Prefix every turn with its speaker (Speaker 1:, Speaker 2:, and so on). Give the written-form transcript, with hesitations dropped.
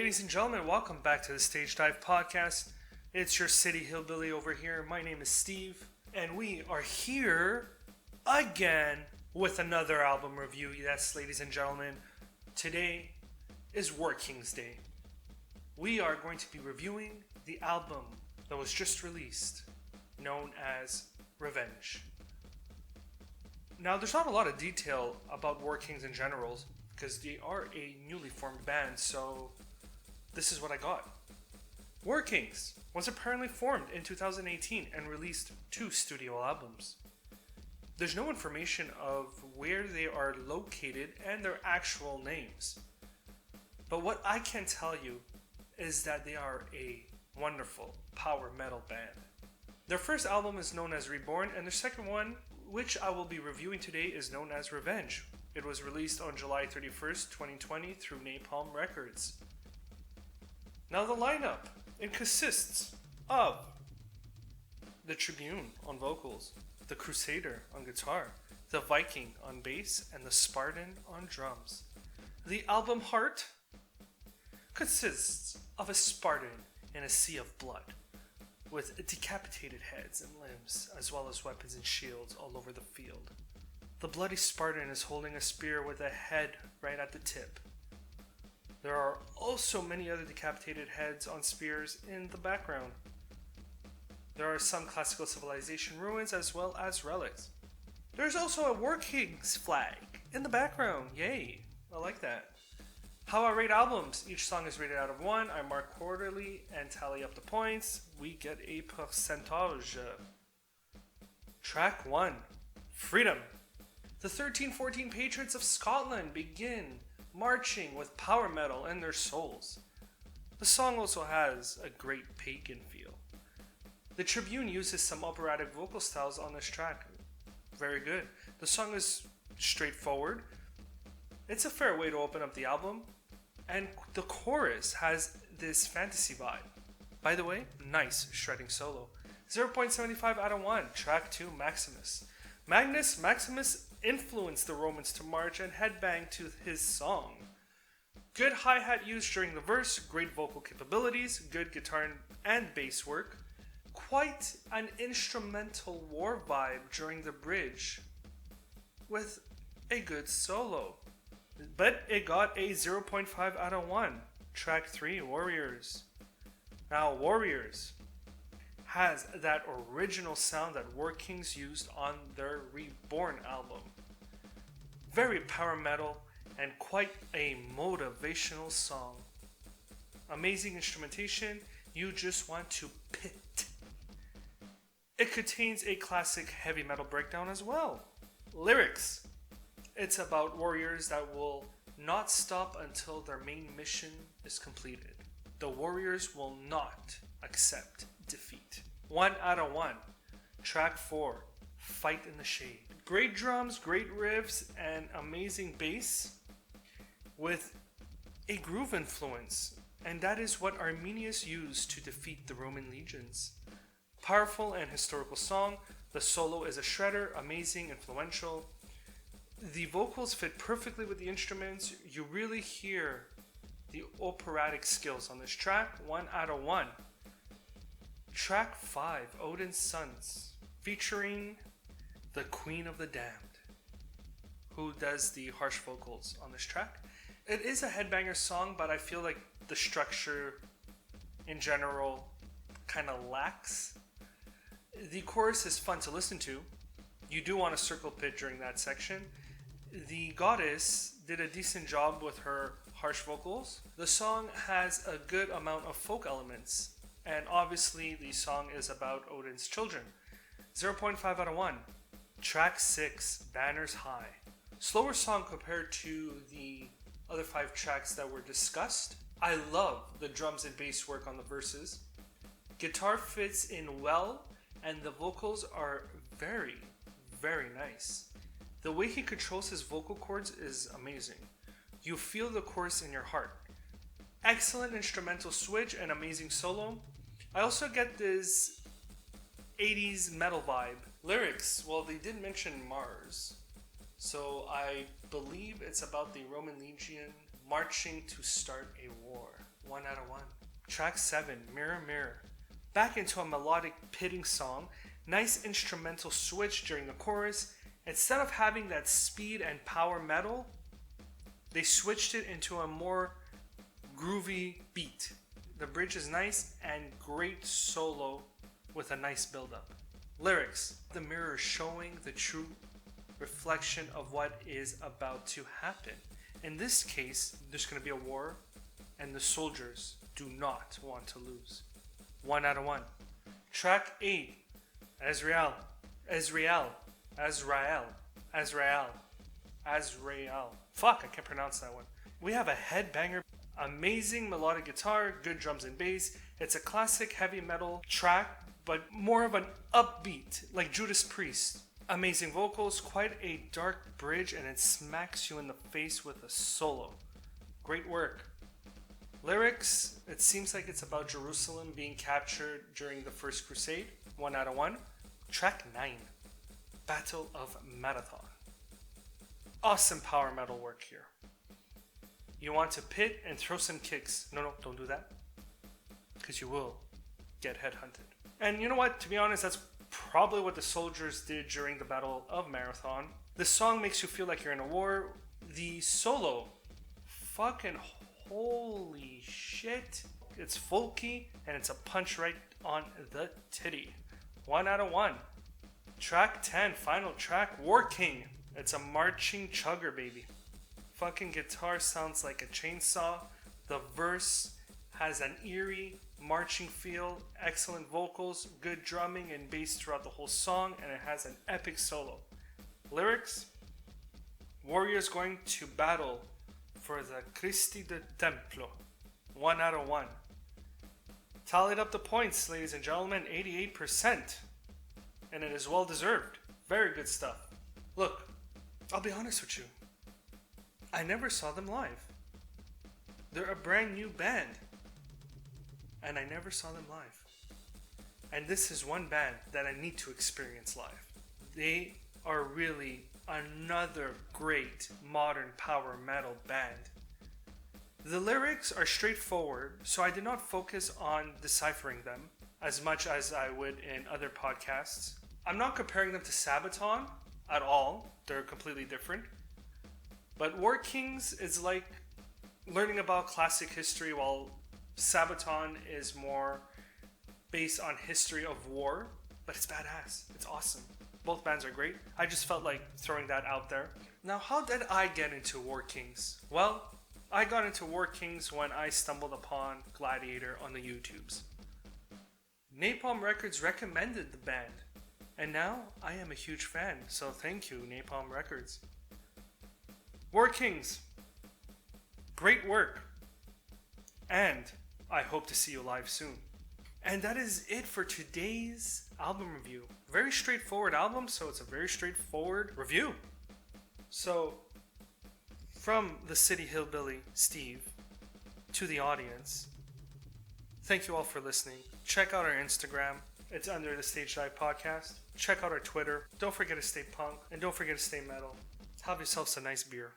Speaker 1: Ladies and gentlemen, welcome back to the Stage Dive Podcast. It's your city hillbilly over here. My name is Steve, and we are here again with another album review. Yes, ladies and gentlemen, today is Warkings Day. We are going to be reviewing the album that was just released, known as Revenge. Now, there's not a lot of detail about Warkings in general, because they are a newly formed band, so this is what I got. Warkings was apparently formed in 2018 and released 2 studio albums. There's no information of where they are located and their actual names. But what I can tell you is that they are a wonderful power metal band. Their first album is known as Reborn, and their second one, which I will be reviewing today, is known as Revenge. It was released on July 31st, 2020 through Napalm Records. Now the lineup, it consists of the Tribune on vocals, the Crusader on guitar, the Viking on bass, and the Spartan on drums. The album Heart consists of a Spartan in a sea of blood, with decapitated heads and limbs, as well as weapons and shields all over the field. The bloody Spartan is holding a spear with a head right at the tip. There are also many other decapitated heads on spears in the background. There are some classical civilization ruins as well as relics. There's also a Warkings flag in the background. Yay, I like that. How I rate albums. Each song is rated out of 1. I mark quarterly and tally up the points. We get a percentage. Track 1, Freedom. The 1314 Patriots of Scotland begin marching with power metal in their souls. The song also has a great pagan feel. The Tribune uses some operatic vocal styles on this track. Very good. The song is straightforward. It's a fair way to open up the album. And the chorus has this fantasy vibe. By the way, nice shredding solo. 0.75 out of 1. Track 2, Maximus. Maximus influenced the Romans to march and headbang to his song. Good hi-hat use during the verse, great vocal capabilities, good guitar and bass work, quite an instrumental war vibe during the bridge, with a good solo. But it got a 0.5 out of 1. Track 3, Warriors. Now, Warriors has that original sound that Warkings used on their Reborn album. Very power metal and quite a motivational song. Amazing instrumentation, you just want to pit. It contains a classic heavy metal breakdown as well. Lyrics. It's about warriors that will not stop until their main mission is completed. The warriors will not accept defeat. 1 out of 1. Track 4, Fight in the Shade. Great drums, great riffs, and amazing bass with a groove influence. And that is what Arminius used to defeat the Roman legions. Powerful and historical song. The solo is a shredder, amazing, influential. The vocals fit perfectly with the instruments. You really hear the operatic skills on this track. 1 out of 1. Track 5, Odin's Sons, featuring the Queen of the Damned, who does the harsh vocals on this track. It is a headbanger song, but I feel like the structure in general kind of lacks. The chorus is fun to listen to. You do want to circle pit during that section. The goddess did a decent job with her harsh vocals. The song has a good amount of folk elements. And obviously, the song is about Odin's children. 0.5 out of 1. Track 6, Banners High. Slower song compared to the other 5 tracks that were discussed. I love the drums and bass work on the verses. Guitar fits in well, and the vocals are very, very nice. The way he controls his vocal cords is amazing. You feel the chorus in your heart. Excellent instrumental switch and amazing solo. I also get this 80s metal vibe. Lyrics, well, they did mention Mars. So I believe it's about the Roman legion marching to start a war. 1 out of 1. Track 7, Mirror Mirror. Back into a melodic pitting song. Nice instrumental switch during the chorus. Instead of having that speed and power metal, they switched it into a more groovy beat. The bridge is nice and great solo with a nice build-up. Lyrics. The mirror showing the true reflection of what is about to happen. In this case, there's going to be a war and the soldiers do not want to lose. 1 out of 1. Track 8. Azrael. Fuck, I can't pronounce that one. We have a headbanger. Amazing melodic guitar, good drums and bass. It's a classic heavy metal track, but more of an upbeat, like Judas Priest. Amazing vocals, quite a dark bridge, and it smacks you in the face with a solo. Great work. Lyrics, it seems like it's about Jerusalem being captured during the First Crusade. 1 out of 1. Track 9. Battle of Marathon. Awesome power metal work here. You want to pit and throw some kicks. No, don't do that. Because you will get headhunted. And you know what? To be honest, that's probably what the soldiers did during the Battle of Marathon. The song makes you feel like you're in a war. The solo, fucking holy shit. It's folky and it's a punch right on the titty. 1 out of 1. Track 10, final track, Warking. It's a marching chugger, baby. Fucking guitar sounds like a chainsaw. The verse has an eerie marching feel, excellent vocals, good drumming and bass throughout the whole song, and it has an epic solo. Lyrics: warriors going to battle for the Cristi del Templo. 1 out of 1. Tallied up the points, ladies and gentlemen, 88%. And it is well deserved. Very good stuff. Look, I'll be honest with you. I never saw them live. They're a brand new band. And I never saw them live. And this is one band that I need to experience live. They are really another great modern power metal band. The lyrics are straightforward, so I did not focus on deciphering them as much as I would in other podcasts. I'm not comparing them to Sabaton at all. They're completely different. But Warkings is like learning about classic history, while Sabaton is more based on history of war. But it's badass. It's awesome. Both bands are great. I just felt like throwing that out there. Now, how did I get into Warkings? Well, I got into Warkings when I stumbled upon Gladiator on the YouTubes. Napalm Records recommended the band, and now I am a huge fan, so thank you, Napalm Records. Warkings, great work, and I hope to see you live soon. And that is it for today's album review. Very straightforward album, so it's a very straightforward review. So, from the city hillbilly, Steve, to the audience, thank you all for listening. Check out our Instagram. It's under the Stage Dive Podcast. Check out our Twitter. Don't forget to stay punk, and don't forget to stay metal. Have yourselves a nice beer.